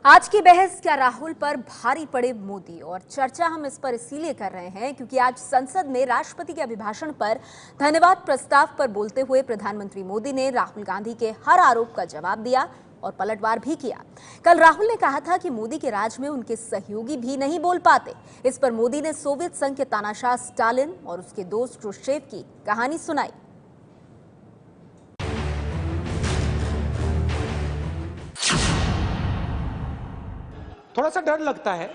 आज की बहस क्या राहुल पर भारी पड़े मोदी, और चर्चा हम इस पर इसीलिए कर रहे हैं क्योंकि आज संसद में राष्ट्रपति के अभिभाषण पर धन्यवाद प्रस्ताव पर बोलते हुए प्रधानमंत्री मोदी ने राहुल गांधी के हर आरोप का जवाब दिया और पलटवार भी किया। कल राहुल ने कहा था कि मोदी के राज में उनके सहयोगी भी नहीं बोल पाते। इस पर मोदी ने सोवियत संघ के तानाशाह स्टालिन और उसके दोस्त क्रुश्चेव की कहानी सुनाई। थोड़ा सा डर लगता है।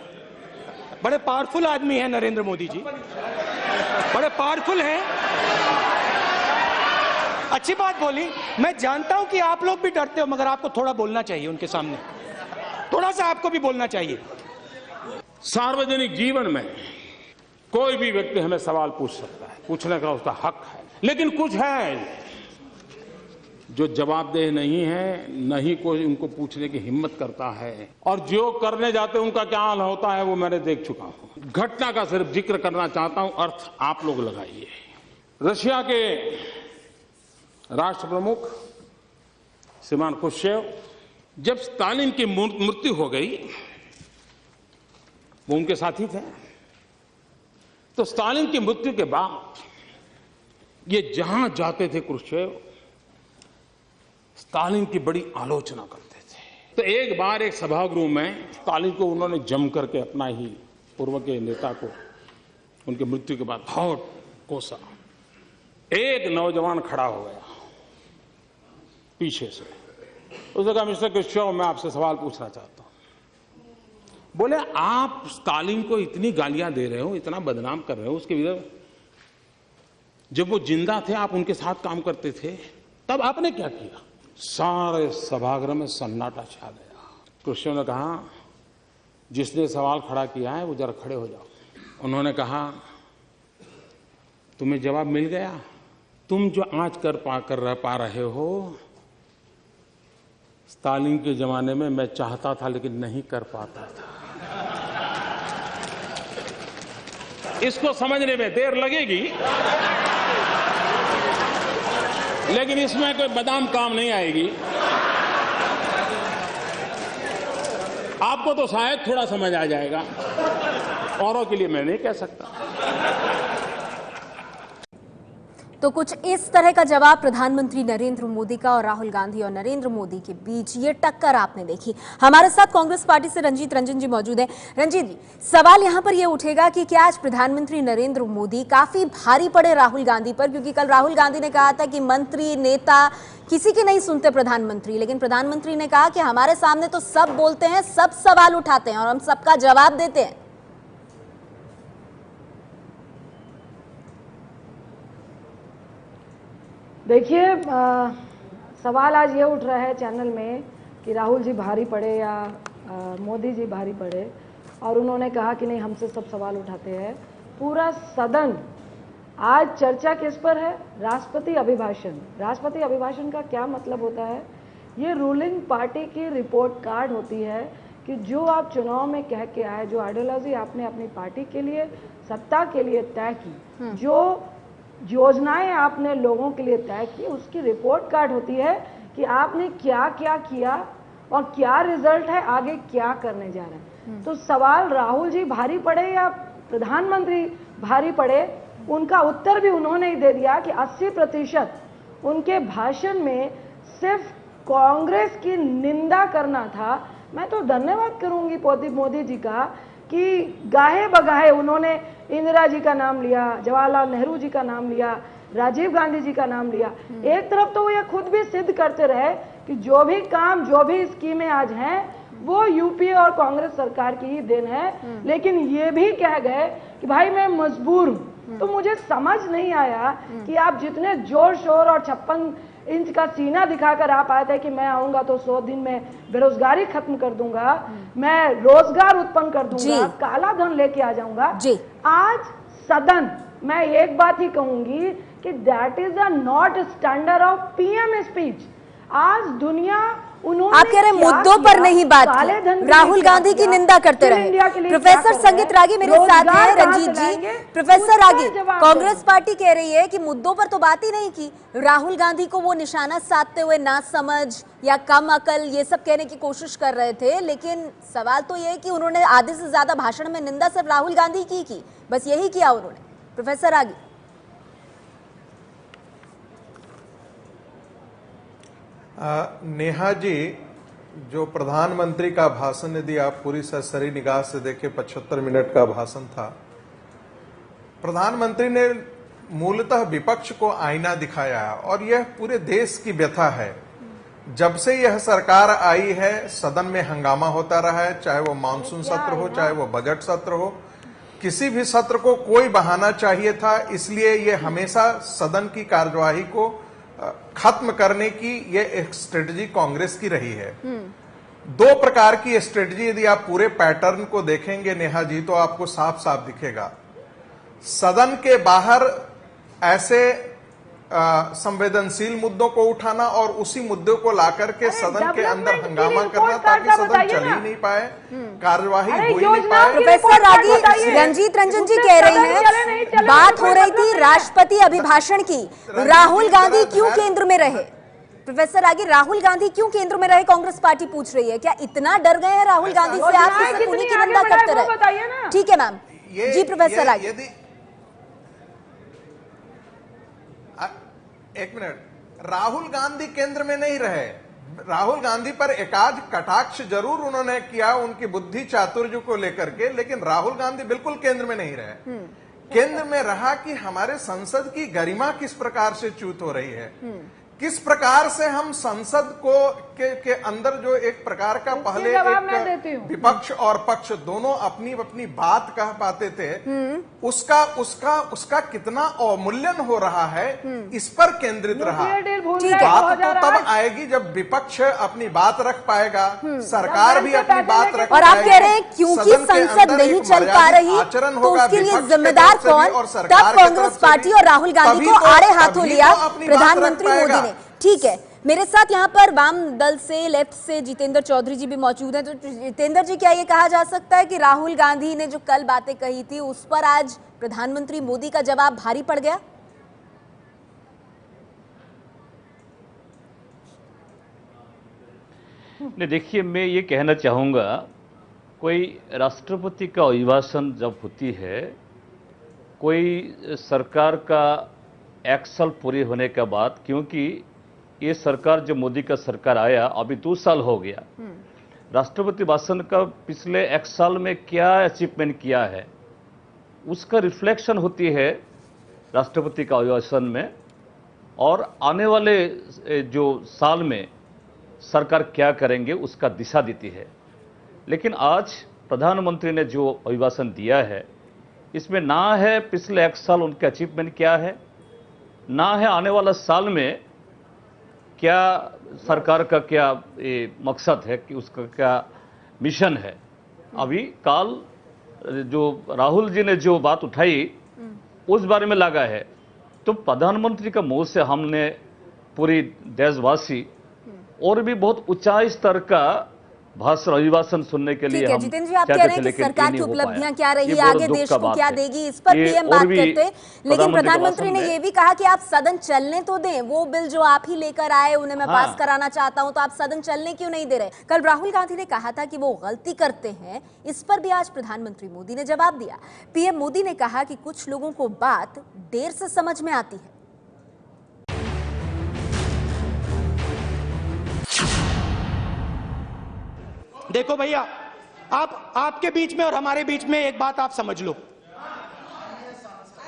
बड़े पावरफुल आदमी हैं नरेंद्र मोदी जी, बड़े पावरफुल हैं। अच्छी बात बोली। मैं जानता हूं कि आप लोग भी डरते हो, मगर आपको थोड़ा बोलना चाहिए उनके सामने, थोड़ा सा आपको भी बोलना चाहिए। सार्वजनिक जीवन में कोई भी व्यक्ति हमें सवाल पूछ सकता है, पूछने का उसका हक है, लेकिन कुछ है जो जवाबदेह नहीं है, न ही कोई उनको पूछने की हिम्मत करता है, और जो करने जाते हैं उनका क्या हाल होता है वो मैंने देख चुका हूं। घटना का सिर्फ जिक्र करना चाहता हूं, अर्थ आप लोग लगाइए। रशिया के राष्ट्र प्रमुख श्रीमान क्रुश्चेव, जब स्टालिन की मृत्यु हो गई, वो उनके साथी थे, तो स्टालिन की मृत्यु के बाद ये जहां जाते थे क्रुश्चेव, स्टालिन की बड़ी आलोचना करते थे। तो एक बार एक सभागृह में स्टालिन को उन्होंने जम करके अपना ही पूर्व के नेता को उनकी मृत्यु के बाद बहुत कोसा। एक नौजवान खड़ा हो गया पीछे से, उसने कहा, मिस्टर क्रुश्चेव, मैं आपसे सवाल पूछना चाहता हूं। बोले, आप स्टालिन को इतनी गालियां दे रहे हो, इतना बदनाम कर रहे हो उसके विरुद्ध, जब वो जिंदा थे आप उनके साथ काम करते थे, तब आपने क्या किया? सारे सभागृह में सन्नाटा छा गया। क्रुश्चेव ने कहा, जिसने सवाल खड़ा किया है वो जरा खड़े हो जाओ। उन्होंने कहा, तुम्हें जवाब मिल गया। तुम जो आज कर पा रहे हो, स्टालिन के जमाने में मैं चाहता था लेकिन नहीं कर पाता था। इसको समझने में देर लगेगी, लेकिन इसमें कोई बादाम काम नहीं आएगी। आपको तो शायद थोड़ा समझ आ जाएगा, औरों के लिए मैं नहीं कह सकता। तो कुछ इस तरह का जवाब प्रधानमंत्री नरेंद्र मोदी का, और राहुल गांधी और नरेंद्र मोदी के बीच ये टक्कर आपने देखी। हमारे साथ कांग्रेस पार्टी से रंजीत रंजन जी मौजूद हैं। रंजीत जी, सवाल यहां पर यह उठेगा कि क्या आज प्रधानमंत्री नरेंद्र मोदी काफी भारी पड़े राहुल गांधी पर, क्योंकि कल राहुल गांधी ने कहा था कि मंत्री नेता किसी की नहीं सुनते प्रधानमंत्री, लेकिन प्रधानमंत्री ने कहा कि हमारे सामने तो सब बोलते हैं, सब सवाल उठाते हैं और हम सबका जवाब देते हैं। देखिए, सवाल आज ये उठ रहा है चैनल में कि राहुल जी भारी पड़े या मोदी जी भारी पड़े, और उन्होंने कहा कि नहीं, हमसे सब सवाल उठाते हैं। पूरा सदन आज चर्चा किस पर है? राष्ट्रपति अभिभाषण। राष्ट्रपति अभिभाषण का क्या मतलब होता है? ये रूलिंग पार्टी की रिपोर्ट कार्ड होती है कि जो आप चुनाव में कह के आए, जो आइडियोलॉजी आपने अपनी पार्टी के लिए, सत्ता के लिए तय की, जो योजनाएं आपने लोगों के लिए तय की, उसकी रिपोर्ट कार्ड होती है कि आपने क्या क्या किया और क्या रिजल्ट है, आगे क्या करने जा रहे हैं। तो सवाल राहुल जी भारी पड़े या प्रधानमंत्री भारी पड़े, उनका उत्तर भी उन्होंने ही दे दिया कि 80% उनके भाषण में सिर्फ कांग्रेस की निंदा करना था। मैं तो धन्यवाद करूंगी मोदी जी का कि गाहे बगाहे उन्होंने इंदिरा जी का नाम लिया, जवाहरलाल नेहरू जी का नाम लिया, राजीव गांधी जी का नाम लिया। एक तरफ तो वो ये खुद भी सिद्ध करते रहे कि जो भी काम, जो भी स्कीमें आज हैं, वो यूपीए और कांग्रेस सरकार की ही देन है, लेकिन ये भी कह गए कि भाई मैं मजबूर हूं। तो मुझे समझ नहीं आया कि आप जितने जोर शोर और 56 इंच का सीना दिखाकर आप आए थे कि मैं आऊंगा तो 100 दिन में बेरोजगारी खत्म कर दूंगा, मैं रोजगार उत्पन्न कर दूंगा, काला धन लेके आ जाऊंगा। आज सदन, मैं एक बात ही कहूंगी कि that is a not standard of PM speech. आज दुनिया उन्होंने आप कह रहे हैं क्या मुद्दों पर किया? नहीं बात काले की, धन के लिए राहुल क्या गांधी की किया? निंदा करते फिर रहे। इंडिया के लिए क्या प्रोफेसर कर रहे संगीत हैं? रागी मेरे साथ रोजगार हैं, कहाँ रंजीत से जी। लाएंगे? प्रोफेसर उसका रागी, जवाब कांग्रेस दें। पार्टी कह रही है कि मुद्दों पर तो बात ही नहीं की, राहुल गांधी को वो निशाना साधते हुए ना समझ या कम अकल ये सब कहने की कोशिश कर रहे थे, लेकिन सवाल तो ये है कि उन्होंने आधे से ज्यादा भाषण में निंदा सिर्फ राहुल गांधी की, बस यही किया उन्होंने। प्रोफेसर रागी, नेहा जी, जो प्रधानमंत्री का भाषण यदि आप पूरी सरसरी निगाह से देखें 75 मिनट का भाषण था। प्रधानमंत्री ने मूलतः विपक्ष को आईना दिखाया और यह पूरे देश की व्यथा है। जब से यह सरकार आई है सदन में हंगामा होता रहा है, चाहे वो मानसून सत्र हो चाहे वो बजट सत्र हो, किसी भी सत्र को कोई बहाना चाहिए था, इसलिए ये हमेशा सदन की कार्यवाही को खत्म करने की ये एक स्ट्रेटजी कांग्रेस की रही है। दो प्रकार की स्ट्रेटजी यदि आप पूरे पैटर्न को देखेंगे नेहा जी तो आपको साफ साफ दिखेगा। सदन के बाहर ऐसे संवेदनशील मुद्दों को उठाना और उसी मुद्दों को लाकर के सदन के अंदर हंगामा करना ताकि सदन चल ही नहीं पाए, कार्यवाही हो ही नहीं पाए। प्रोफेसर रागी, रंजीत रंजन जी कह रहे हैं बात हो रही थी राष्ट्रपति अभिभाषण की, राहुल गांधी क्यों केंद्र में रहे? प्रोफेसर रागी, राहुल गांधी क्यों केंद्र में रहे कांग्रेस पार्टी पूछ रही है, क्या इतना डर गए हैं राहुल गांधी से आप कि सिर्फ उन्हीं की निंदा करते रहे? ठीक है मैम जी। प्रोफेसर रागी, एक मिनट, राहुल गांधी केंद्र में नहीं रहे। राहुल गांधी पर एकाध कटाक्ष जरूर उन्होंने किया उनकी बुद्धि चातुर्य को लेकर के, लेकिन राहुल गांधी बिल्कुल केंद्र में नहीं रहे। केंद्र में रहा कि हमारे संसद की गरिमा किस प्रकार से च्युत हो रही है, किस प्रकार से हम संसद को के अंदर जो एक प्रकार का पहले एक विपक्ष और पक्ष दोनों अपनी अपनी बात कह पाते थे, उसका कितना अवमूल्यन हो रहा है, इस पर केंद्रित रहा। बात तो तब आएगी जब विपक्ष अपनी बात रख पाएगा, सरकार भी अपनी बात रख और आप कह रहे हैं क्योंकि संसद नहीं चल पा रही तो उसके लिए जिम्मेदार कौन? तब कांग्रेस पार्टी और राहुल गांधी को आड़े हाथों लिया प्रधानमंत्री मोदी ने। ठीक है, मेरे साथ यहाँ पर वाम दल से लेफ्ट से जितेंद्र चौधरी जी भी मौजूद हैं। तो जितेंद्र जी, क्या ये कहा जा सकता है कि राहुल गांधी ने जो कल बातें कही थी उस पर आज प्रधानमंत्री मोदी का जवाब भारी पड़ गया? नहीं, देखिए, मैं ये कहना चाहूँगा, कोई राष्ट्रपति का अभिभाषण जब होती है, कोई सरकार का एक साल पूरे होने के बाद, क्योंकि ये सरकार जो मोदी का सरकार आया अभी 2 साल हो गया, राष्ट्रपति भाषण का पिछले 1 साल में क्या अचीवमेंट किया है उसका रिफ्लेक्शन होती है राष्ट्रपति का अभिभाषण में, और आने वाले जो साल में सरकार क्या करेंगे उसका दिशा देती है। लेकिन आज प्रधानमंत्री ने जो अभिभाषण दिया है इसमें ना है पिछले 1 साल उनके अचीवमेंट क्या है, ना है आने वाला साल में क्या सरकार का क्या मकसद है कि उसका क्या मिशन है। अभी कल जो राहुल जी ने जो बात उठाई उस बारे में लगा है, तो प्रधानमंत्री का मुंह से हमने पूरी देशवासी और भी बहुत ऊंचाई स्तर का भाषण अभिभाषण सुनने के लिए हम जितेंद्र जी, आप कह रहे हैं कि सरकार की उपलब्धियां क्या रही, आगे देश को क्या देगी, इस पर पीएम बात करते हैं। लेकिन प्रधानमंत्री ने ये भी कहा कि आप सदन चलने तो दें, वो बिल जो आप ही लेकर आए उन्हें मैं पास कराना चाहता हूं, तो आप सदन चलने क्यों नहीं दे रहे? कल राहुल गांधी ने कहा था कि वो गलती करते हैं, इस पर भी आज प्रधानमंत्री मोदी ने जवाब दिया। पीएम मोदी ने कहा कि कुछ लोगों को बात देर से समझ में आती है। देखो भैया, आपके बीच में और हमारे बीच में एक बात आप समझ लो,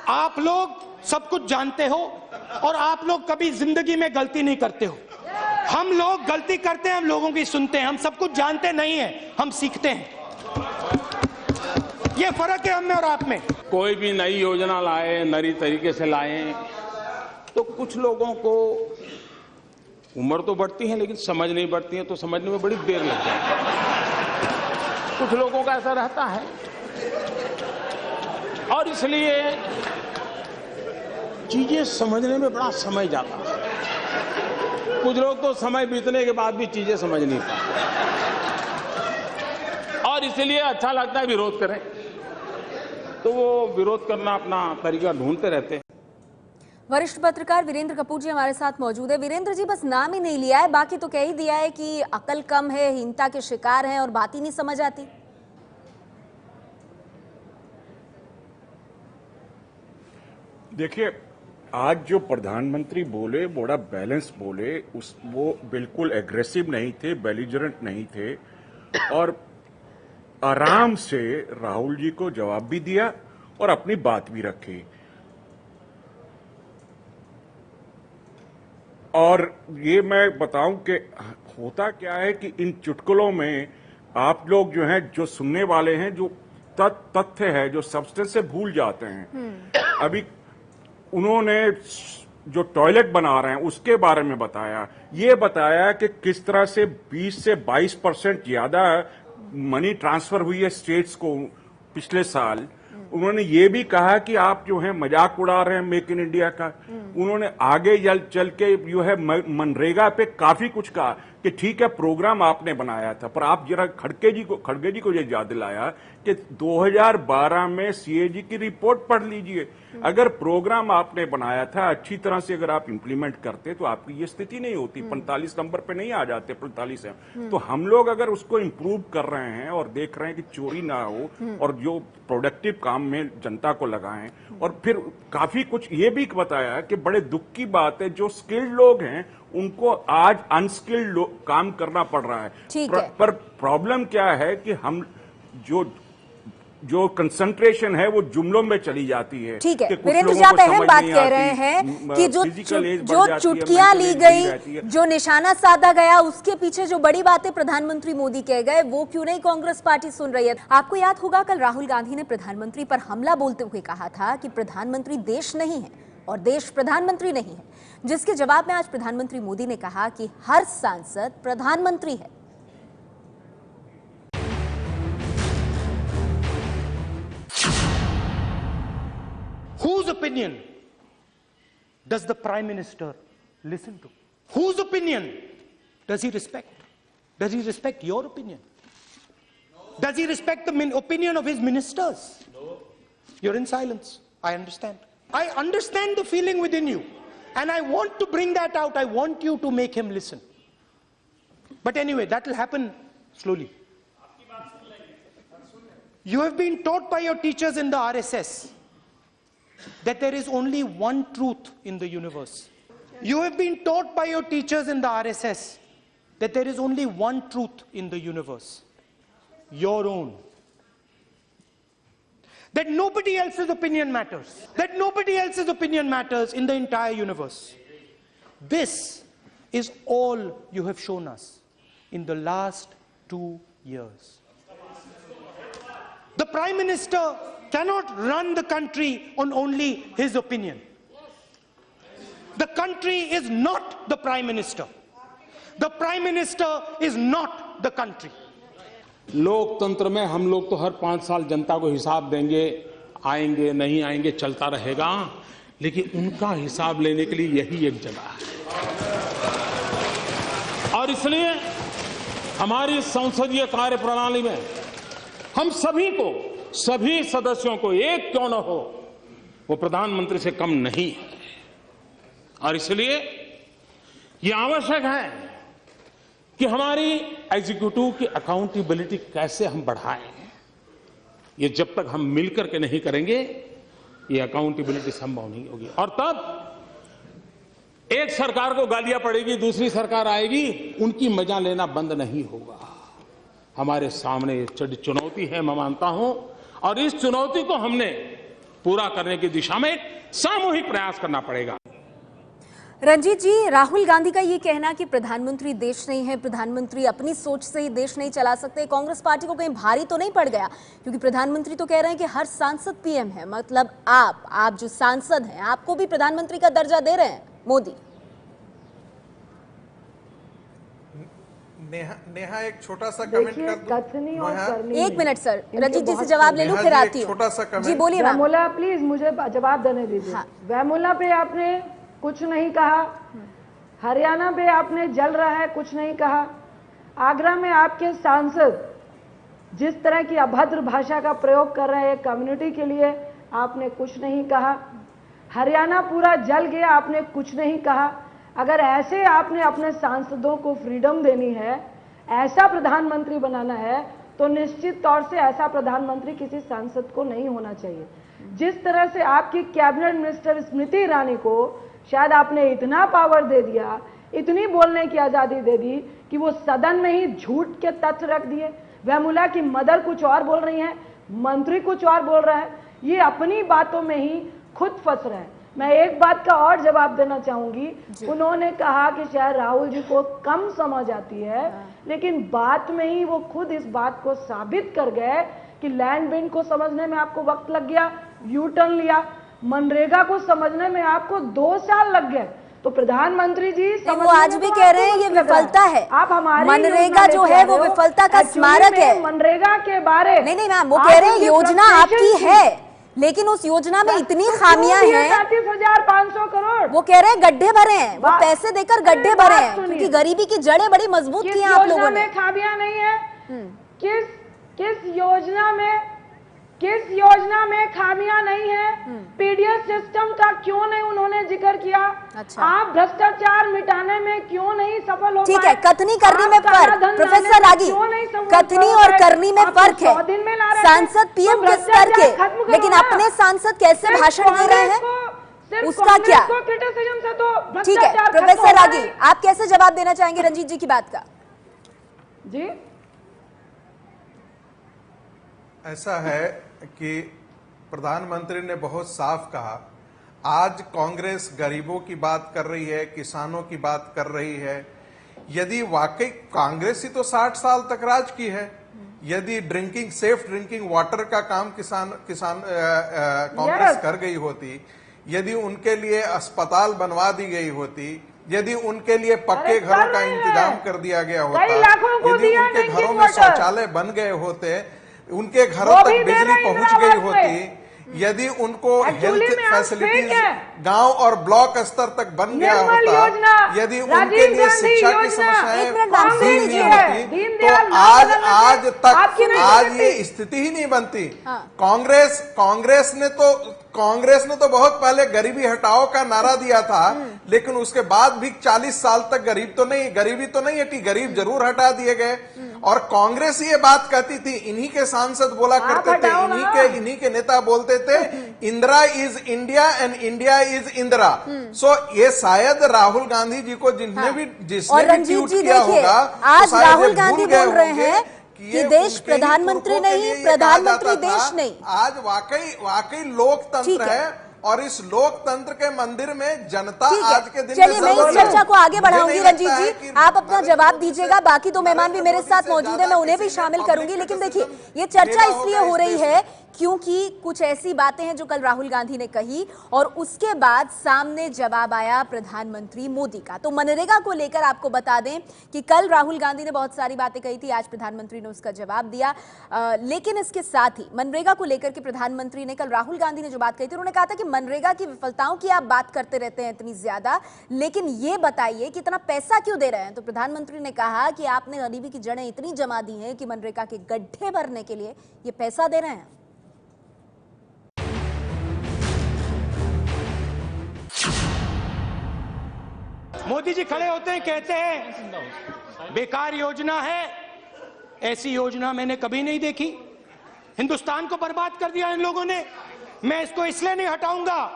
आप लोग सब कुछ जानते हो और आप लोग कभी जिंदगी में गलती नहीं करते हो। हम लोग गलती करते हैं, हम लोगों की सुनते हैं, हम सब कुछ जानते नहीं है, हम सीखते हैं। ये फर्क है हम में और आप में। कोई भी नई योजना लाए, नई तरीके से लाए, तो कुछ लोगों को उम्र तो बढ़ती है लेकिन समझ नहीं बढ़ती है, तो समझने में बड़ी देर लग जाती है। कुछ लोगों का ऐसा रहता है और इसलिए चीजें समझने में बड़ा समय जाता है। कुछ लोग तो समय बीतने के बाद भी चीजें समझ नहीं पाते और इसलिए अच्छा लगता है विरोध करें, तो वो विरोध करना अपना तरीका ढूंढते रहते हैं। वरिष्ठ पत्रकार वीरेंद्र कपूर जी हमारे साथ मौजूद है। वीरेंद्र जी, बस नाम ही नहीं लिया है, बाकी तो कह ही दिया है कि अकल कम है, हीनता के शिकार हैं और बात ही नहीं समझ आती। देखिए, आज जो प्रधानमंत्री बोले बड़ा बैलेंस बोले, वो बिल्कुल एग्रेसिव नहीं थे, बेलिजरेंट नहीं थे और आराम से राहुल जी को जवाब भी दिया और अपनी बात भी रखी। और ये मैं बताऊं कि होता क्या है कि इन चुटकुलों में आप लोग जो हैं, जो सुनने वाले हैं, जो तथ्य है, जो सब्सटेंस से भूल जाते हैं। अभी उन्होंने जो टॉयलेट बना रहे हैं उसके बारे में बताया, ये बताया कि किस तरह से 20 से 22% ज्यादा मनी ट्रांसफर हुई है स्टेट्स को पिछले साल। उन्होंने ये भी कहा कि आप जो है मजाक उड़ा रहे हैं मेक इन इंडिया का। उन्होंने आगे चल के जो है मनरेगा पे काफी कुछ कहा कि ठीक है प्रोग्राम आपने बनाया था, पर आप जरा खड़गे जी को ये याद दिलाया कि 2012 में सीएजी की रिपोर्ट पढ़ लीजिए। अगर प्रोग्राम आपने बनाया था अच्छी तरह से, अगर आप इंप्लीमेंट करते तो आपकी ये स्थिति नहीं होती, 45 नंबर पे नहीं आ जाते, 45 है। तो हम लोग अगर उसको इम्प्रूव कर रहे हैं और देख रहे हैं कि चोरी ना हो और जो प्रोडक्टिव काम में जनता को लगाएं, और फिर काफी कुछ ये भी बताया कि बड़े दुख की बात है जो स्किल्ड लोग हैं उनको आज अनस्किल्ड काम करना पड़ रहा है। पर प्रॉब्लम क्या है कि हम जो कंसंट्रेशन है वो जुमलों में चली जाती है। ठीक है वीरेंद्र जी, आप अहम बात कह रहे हैं कि जो चुटकियां ली गई, जो निशाना साधा गया, उसके पीछे जो बड़ी बातें प्रधानमंत्री मोदी कह गए वो क्यों नहीं कांग्रेस पार्टी सुन रही है। आपको याद होगा कल राहुल गांधी ने प्रधानमंत्री पर हमला बोलते हुए कहा था कि प्रधानमंत्री देश नहीं है और देश प्रधानमंत्री नहीं है, जिसके जवाब में आज प्रधानमंत्री मोदी ने कहा कि हर सांसद प्रधानमंत्री है। Whose opinion does the Prime Minister listen to? Whose opinion does he respect? Does he respect your opinion? Does he respect the opinion of his ministers? No. You're in silence. I understand. I understand the feeling within you. And I want to bring that out. I want you to make him listen. But anyway, that will happen slowly. You have been taught by your teachers in the RSS that there is only one truth in the universe. You have been taught by your teachers in the RSS that there is only one truth in the universe, your own. That nobody else's opinion matters. That nobody else's opinion matters in the entire universe. This is all you have shown us in the last 2 years. The Prime Minister cannot run the country on only his opinion. The country is not the Prime Minister. The Prime Minister is not the country. लोकतंत्र में हम लोग तो हर 5 साल जनता को हिसाब देंगे, आएंगे नहीं आएंगे चलता रहेगा, लेकिन उनका हिसाब लेने के लिए यही एक जगह है। और इसलिए हमारी संसदीय कार्य प्रणाली में हम सभी को, सभी सदस्यों को, एक क्यों न हो, वो प्रधानमंत्री से कम नहीं है। और इसलिए ये आवश्यक है कि हमारी एग्जीक्यूटिव की अकाउंटेबिलिटी कैसे हम बढ़ाएं। ये जब तक हम मिलकर के नहीं करेंगे ये अकाउंटेबिलिटी संभव नहीं होगी। और तब एक सरकार को गालियां पड़ेगी, दूसरी सरकार आएगी, उनकी मजा लेना बंद नहीं होगा। हमारे सामने चुनौती है, मैं मानता हूं, और इस चुनौती को हमने पूरा करने की दिशा में सामूहिक प्रयास करना पड़ेगा। रंजीत जी, राहुल गांधी का ये कहना कि प्रधानमंत्री देश नहीं है, प्रधानमंत्री अपनी सोच से ही देश नहीं चला सकते, कांग्रेस पार्टी को कहीं भारी तो नहीं पड़ गया? क्योंकि प्रधानमंत्री तो कह रहे हैं कि हर सांसद पीएम है, मतलब आप जो सांसद हैं आपको भी प्रधानमंत्री का दर्जा दे रहे हैं मोदी। नेहा एक छोटा सा कमेंट कर दूं। एक मिनट सर, रंजीत जी से जवाब ले लूं फिर आती हूं। छोटा सा कमेंट। जी बोलिए। वैमोला प्लीज मुझे जवाब देने दीजिए। हाँ। वैमोला पे आपने कुछ नहीं कहा, हरियाणा पे आपने जल रहा है कुछ नहीं कहा। आगरा में आपके सांसद जिस तरह की अभद्र भाषा का प्रयोग कर रहे हैं कम्युनिटी के लिए, आपने कुछ नहीं कहा। हरियाणा पूरा जल गया, आपने कुछ नहीं कहा। अगर ऐसे आपने अपने सांसदों को फ्रीडम देनी है, ऐसा प्रधानमंत्री बनाना है, तो निश्चित तौर से ऐसा प्रधानमंत्री किसी सांसद को नहीं होना चाहिए। जिस तरह से आपकी कैबिनेट मिनिस्टर स्मृति ईरानी को शायद आपने इतना पावर दे दिया, इतनी बोलने की आजादी दे दी कि वो सदन में ही झूठ के तथ्य रख दिए। वैमुला की मदर कुछ और बोल रही है, मंत्री कुछ और बोल रहा है, ये अपनी बातों में ही खुद फंस रहे हैं। मैं एक बात का और जवाब देना चाहूंगी, उन्होंने कहा कि शायद राहुल जी को कम समझ आती है, लेकिन बात में ही वो खुद इस बात को साबित कर गए कि लैंड बिल को समझने में आपको वक्त लग गया, यू टर्न लिया। मनरेगा को समझने में आपको 2 साल लग गए। तो प्रधानमंत्री जी वो आज भी कह रहे हैं ये विफलता है। आप हमारी मनरेगा जो है वो विफलता का स्मारक है। मनरेगा के बारे नहीं मैम, वो कह रहे हैं योजना आपकी है, लेकिन उस योजना में इतनी खामियां हैं। 37,500 करोड़ वो कह रहे हैं गड्ढे भरे हैं, वो पैसे देकर गड्ढे भरे हैं, क्योंकि गरीबी की जड़ें बड़ी मजबूत की हैं आप लोगों ने। खामियां नहीं है। किस योजना में खामियां नहीं है? पीडीएस सिस्टम का क्यों नहीं उन्होंने जिक्र किया? अच्छा। आप भ्रष्टाचार मिटाने में क्यों नहीं सफल हो पाए? ठीक है, कथनी करनी में फर्क, प्रोफेसर रागी, कथनी और करनी में फर्क है। सांसद पीएम के स्तर के, लेकिन अपने सांसद कैसे भाषण दे रहे हैं उसका क्या? ठीक है प्रोफेसर रागी, आप कैसे जवाब देना चाहेंगे रंजीत जी की बात का? जी ऐसा है कि प्रधानमंत्री ने बहुत साफ कहा, आज कांग्रेस गरीबों की बात कर रही है, किसानों की बात कर रही है। यदि वाकई कांग्रेस ही तो 60 साल तक राज की है, यदि सेफ ड्रिंकिंग वाटर का काम कांग्रेस कर गई होती, यदि उनके लिए अस्पताल बनवा दी गई होती, यदि उनके लिए पक्के घरों का इंतजाम कर दिया गया होता, यदि उनके घरों में शौचालय बन गए होते, उनके घरों तक बिजली पहुंच गई होती, यदि उनको हेल्थ फैसिलिटीज गांव और ब्लॉक स्तर तक बन गया होता, यदि उनके लिए शिक्षा की समस्याएं दूर नहीं होती, तो आज ये स्थिति ही नहीं बनती। कांग्रेस ने तो बहुत पहले गरीबी हटाओ का नारा दिया था, लेकिन उसके बाद भी 40 साल तक गरीबी तो नहीं हटी, गरीब जरूर हटा दिए गए। और कांग्रेस ये बात कहती थी, इन्हीं के सांसद बोला करते थे, इन्हीं के नेता बोलते थे, Indira is India and India is Indira. So ये शायद राहुल गांधी जी को जिसने भी ट्वीट किया होगा, आज राहुल गांधी बोल रहे हैं कि देश प्रधानमंत्री नहीं, प्रधानमंत्री देश नहीं। आज वाकई लोकतंत्र है, और इस लोकतंत्र के मंदिर में जनता आज के दिन चलिए मैं इस चर्चा को आगे बढ़ाऊंगी। रंजीत जी आप अपना जवाब दीजिएगा, बाकी दो मेहमान भी मेरे साथ मौजूद है, मैं उन्हें भी शामिल करूंगी। लेकिन देखिए ये चर्चा इसलिए हो रही है क्योंकि कुछ ऐसी बातें हैं जो कल राहुल गांधी ने कही और उसके बाद सामने जवाब आया प्रधानमंत्री मोदी का। तो मनरेगा को लेकर आपको बता दें कि कल राहुल गांधी ने बहुत सारी बातें कही थी, आज प्रधानमंत्री ने उसका जवाब दिया। लेकिन इसके साथ ही मनरेगा को लेकर के प्रधानमंत्री ने कल राहुल गांधी ने जो बात कही थी, उन्होंने कहा था कि मनरेगा की विफलताओं की आप बात करते रहते हैं इतनी ज्यादा, लेकिन ये बताइए कि इतना पैसा क्यों दे रहे हैं। तो प्रधानमंत्री ने कहा कि आपने गरीबी की जड़ें इतनी जमा दी हैं कि मनरेगा के गड्ढे भरने के लिए ये पैसा दे रहे हैं। मोदी जी खड़े होते हैं, कहते हैं बेकार योजना है, ऐसी योजना मैंने कभी नहीं देखी, हिंदुस्तान को बर्बाद कर दिया इन लोगों ने। मैं इसको इसलिए नहीं हटाऊंगा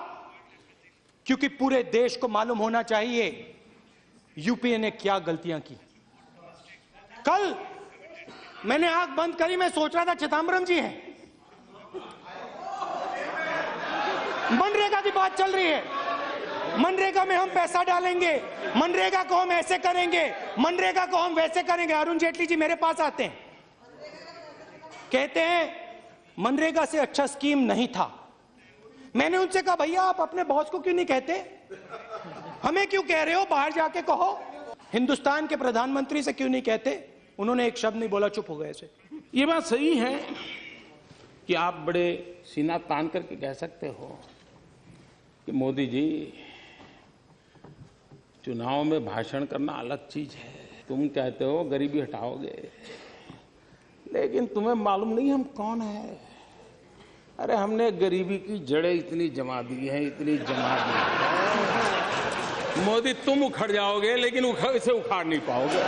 क्योंकि पूरे देश को मालूम होना चाहिए यूपीए ने क्या गलतियां की। कल मैंने आंख बंद करी, मैं सोच रहा था चिदंबरम जी हैं, मनरेगा की बात चल रही है, मनरेगा में हम पैसा डालेंगे, मनरेगा को हम ऐसे करेंगे, मनरेगा को हम वैसे करेंगे। अरुण जेटली जी मेरे पास आते हैं, कहते हैं मनरेगा से अच्छा स्कीम नहीं था। मैंने उनसे कहा भैया आप अपने बॉस को क्यों नहीं कहते, हमें क्यों कह रहे हो, बाहर जाके कहो। हिंदुस्तान के प्रधानमंत्री से क्यों नहीं कहते, उन्होंने एक शब्द नहीं बोला, चुप हो गए ऐसे। ये बात सही है कि आप बड़े सीना तान करके कह सकते हो कि मोदी जी चुनाव में भाषण करना अलग चीज है। तुम कहते हो गरीबी हटाओगे, लेकिन तुम्हें मालूम नहीं हम कौन है। अरे हमने गरीबी की जड़ें इतनी जमा दी हैं, इतनी जमा दी हैं। मोदी तुम उखड़ जाओगे, लेकिन इसे उखाड़ नहीं पाओगे।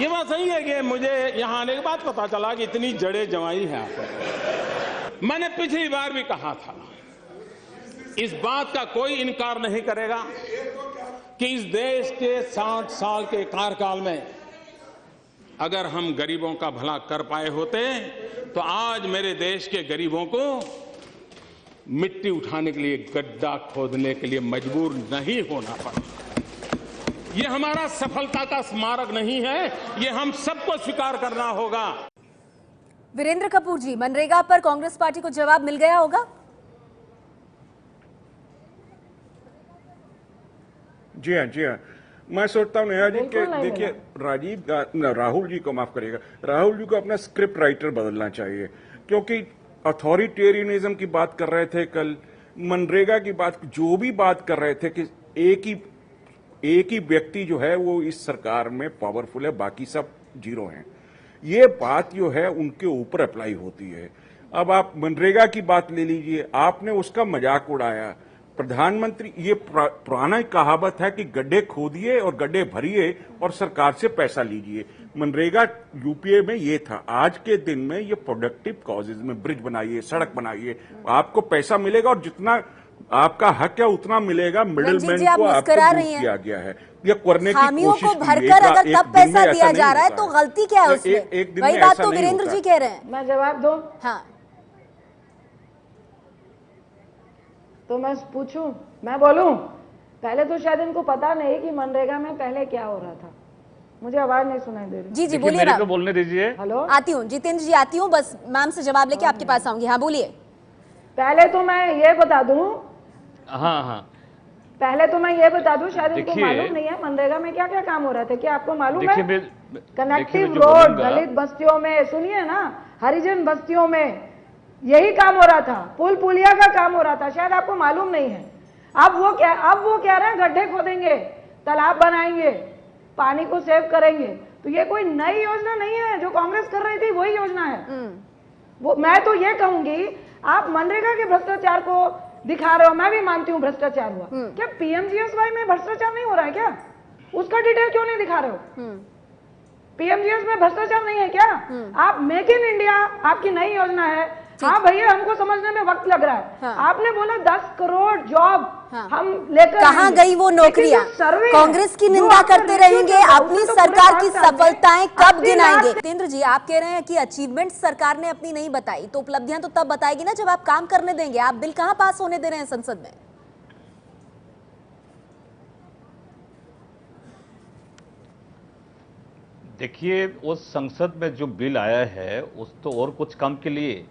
ये बात सही है कि मुझे यहां आने के बाद पता चला कि इतनी जड़ें जमाई हैं आपने। मैंने पिछली बार भी कहा था, इस बात का कोई इनकार नहीं करेगा कि इस देश के 60 साल के कार्यकाल में अगर हम गरीबों का भला कर पाए होते तो आज मेरे देश के गरीबों को मिट्टी उठाने के लिए, गड्ढा खोदने के लिए मजबूर नहीं होना पड़ा। ये हमारा सफलता का स्मारक नहीं है, ये हम सबको स्वीकार करना होगा। वीरेंद्र कपूर जी, मनरेगा पर कांग्रेस पार्टी को जवाब मिल गया होगा? जी हाँ, जी हाँ। मैं सोचता हूँ नेहा जी के बिल्कुल नहीं देखिए राहुल जी को माफ करिएगा, राहुल जी को अपना स्क्रिप्ट राइटर बदलना चाहिए, क्योंकि अथॉरिटेरियनिज्म की बात कर रहे थे कल, मनरेगा की बात, जो भी बात कर रहे थे कि एक ही व्यक्ति जो है वो इस सरकार में पावरफुल है, बाकी सब जीरो हैं। ये बात जो है उनके ऊपर अप्लाई होती है। अब आप मनरेगा की बात ले लीजिए, आपने उसका मजाक उड़ाया। प्रधानमंत्री, ये पुराना कहावत है कि गड्ढे खोदिए और गड्ढे भरिए और सरकार से पैसा लीजिए। मनरेगा यूपीए में ये था। आज के दिन में ये प्रोडक्टिव कॉजेज में ब्रिज बनाइए, सड़क बनाइए, आपको पैसा मिलेगा और जितना आपका हक है उतना मिलेगा। मिडिल मैन को आपको बूस्ट किया गया है, ये करने की खामियों कोशिश को भरकर अगर तब पैसा दिया जा रहा है तो गलती क्या है उसमें? एक दिन वही में बात ऐसा तो नहीं वीरेंद्र होता। जी कह रहे हैं। मैं जवाब दूं? हाँ, तो मैं पूछूं, मैं बोलूं? पहले तो शायद इनको पता नहीं कि मनरेगा में पहले क्या हो रहा था। मुझे आवाज नहीं सुनाई दे रही। जी जी देखिए, बोलिए मेरे ना। को बोलने दीजिए। हेलो, आती हूँ जितेंद्र जी, आती हूँ, बस मैम से जवाब लेके आपके पास आऊंगी। हाँ बोलिए। पहले तो मैं ये बता दूं, हाँ हाँ, पहले तो मैं ये बता दूं, शायद इनको देखिए- मालूम नहीं है मनरेगा में क्या क्या काम हो रहे थे। क्या आपको मालूम देखिए है? मैं कनेक्टिव देखिए, मैं जो रोड बोलूंगा- दलित बस्तियों में, सुनिए ना, हरिजन बस्तियों में यही काम हो रहा था। पुल पुलिया का काम हो रहा था, शायद आपको मालूम नहीं है। अब वो कह रहे हैं गड्ढे खोदेंगे, तालाब बनाएंगे, पानी को सेव करेंगे। तो ये कोई नई योजना नहीं है, जो कांग्रेस कर रही थी वही योजना है। वो मैं तो ये कहूंगी, आप मनरेगा के भ्रष्टाचार को दिखा रहे हो, मैं भी मानती हूँ भ्रष्टाचार हुआ। क्या पीएमजीएसवाई में भ्रष्टाचार नहीं हो रहा है क्या? उसका डिटेल क्यों नहीं दिखा रहे हो? पीएमजीएस में भ्रष्टाचार नहीं है क्या? आप मेक इन इंडिया आपकी नई योजना है। हाँ भैया, हमको समझने में वक्त लग रहा है। हाँ। आपने बोला 10 करोड़ जॉब हाँ। हम लेकर कहाँ आएंगे। गई वो नौकरियां? लेकिन जो सर्वे है, कांग्रेस की जो निंदा आपका करते रिव्यू रहेंगे, चल रहा है, अपनी उसमें तो सरकार पूरे की 5 साल में सफलताएं कब 80 गिनाएंगे? लाख- जितेंद्र जी, आप कह रहे हैं कि अचीवमेंट सरकार ने अपनी नहीं बताई, तो उपलब्धियां तो तब बताएगी ना जब आप काम करने देंगे। आप बिल कहाँ पास होने दे रहे हैं संसद में? देखिए, उस संसद में जो बिल आया है उस तो और कुछ काम के लिए,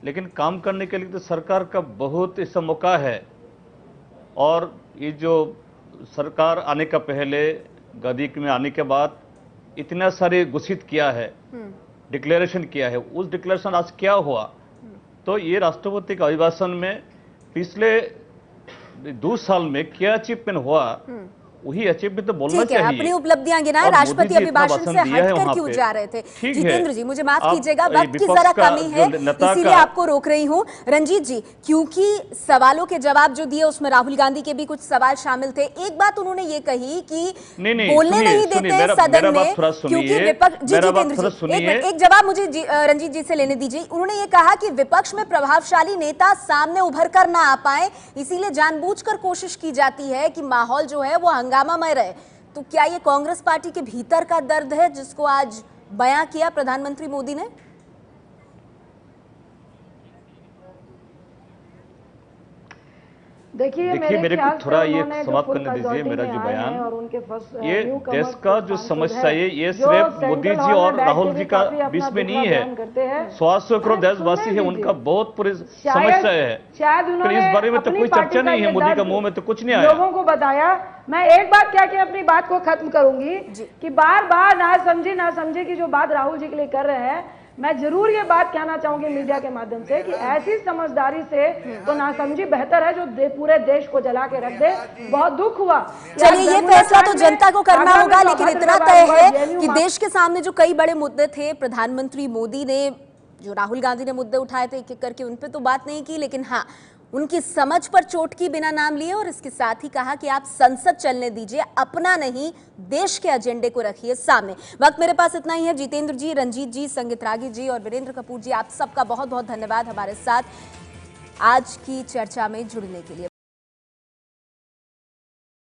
लेकिन काम करने के लिए तो सरकार का बहुत ऐसा मौका है। और ये जो सरकार आने का पहले, गद्दी में आने के बाद इतना सारे घोषित किया है, डिक्लेरेशन किया है, उस डिक्लेरेशन आज क्या हुआ? तो ये राष्ट्रपति का अभिभाषण में पिछले 2 साल में क्या अचीवमेंट हुआ, वही अचीवमेंट तो बोलना ठीक है, चाहिए। अपनी उपलब्धियां गिनाएं। और मोदी राष्ट्रपति जी इतना अभिभाषण भाषण से दिया है हटकर वहाँ क्यों पे। जा रहे थे? ठीक है। जितेंद्र जी, मुझे माफ आप कीजिएगा, ये वक्त की विपक्ष जरा का कमी जो है, नेता इसीलिए का- आपको रोक रही हूं। रंजीत जी, क्योंकि सवालों के जवाब जो दिए उसमें राहुल गांधी के भी कुछ सवाल शामिल थे। एक बात उन्होंने ये कही कि नहीं, बोलने सुनिए, नहीं सुनिए, देते मेरा सदन बात में, थोड़ा सुनिए, क्योंकि विपक्ष। जी मेरा बात जितेंद्र थोड़ा जी, सुनिए। एक जवाब मुझे रंजीत जी से लेने दीजिए। उन्होंने ये कहा कि विपक्ष में प्रभावशाली नेता सामने उभर कर ना आ पाए, इसीलिए जानबूझकर कोशिश की जाती है कि माहौल जो है वो हंगामामय रहे। तो क्या ये कांग्रेस पार्टी के भीतर का दर्द है जिसको आज बयां किया प्रधानमंत्री मोदी ने? देखिए मेरे को ख्याल से थोड़ा ये उन्होंने जो समाप्त full करने दीजिए majority मेरा में जो आए हैं बयान। और उनके first, ये newcomers देश का जो सांसद समस्या है, ये जो सिर्फ सेंट्रल मोदी जी हॉल में और बैठ राहुल के जी भी का काफी अपना बीच में दुखड़ा नहीं है। बयान करते हैं। 100 करोड़ शायद देशवासी है, सुनने उनका दीजिए। बहुत पूरी शायद समस्या है। शायद फिर उन्होंने इस बारे में तो अपनी कोई पार्टी चर्चा नहीं ये है, मोदी का दर्द मुंह में तो कुछ नहीं आया। लोगों को बताया। मैं एक बात क्या कि अपनी बात को खत्म करूंगी कि बार बार ना समझी की जो बात राहुल जी के लिए कर रहे हैं, मैं जरूर ये बात कहना चाहूंगी मीडिया के माध्यम से कि ऐसी समझदारी से तो नासमझी बेहतर है जो पूरे देश को जला के रख दे। बहुत दुख हुआ। चलिए, ये फैसला तो जनता को करना होगा, लेकिन इतना तय है कि देश के सामने जो कई बड़े मुद्दे थे, प्रधानमंत्री मोदी ने, जो राहुल गांधी ने मुद्दे उठाए थे एक एक करके, उन पे तो बात नहीं की, लेकिन हाँ, उनकी समझ पर चोट की बिना नाम लिए, और इसके साथ ही कहा कि आप संसद चलने दीजिए, अपना नहीं देश के एजेंडे को रखिए सामने। वक्त मेरे पास इतना ही है। जितेंद्र जी, रंजीत जी, संगीत रागी जी और वीरेंद्र कपूर जी, आप सबका बहुत बहुत धन्यवाद हमारे साथ आज की चर्चा में जुड़ने के लिए।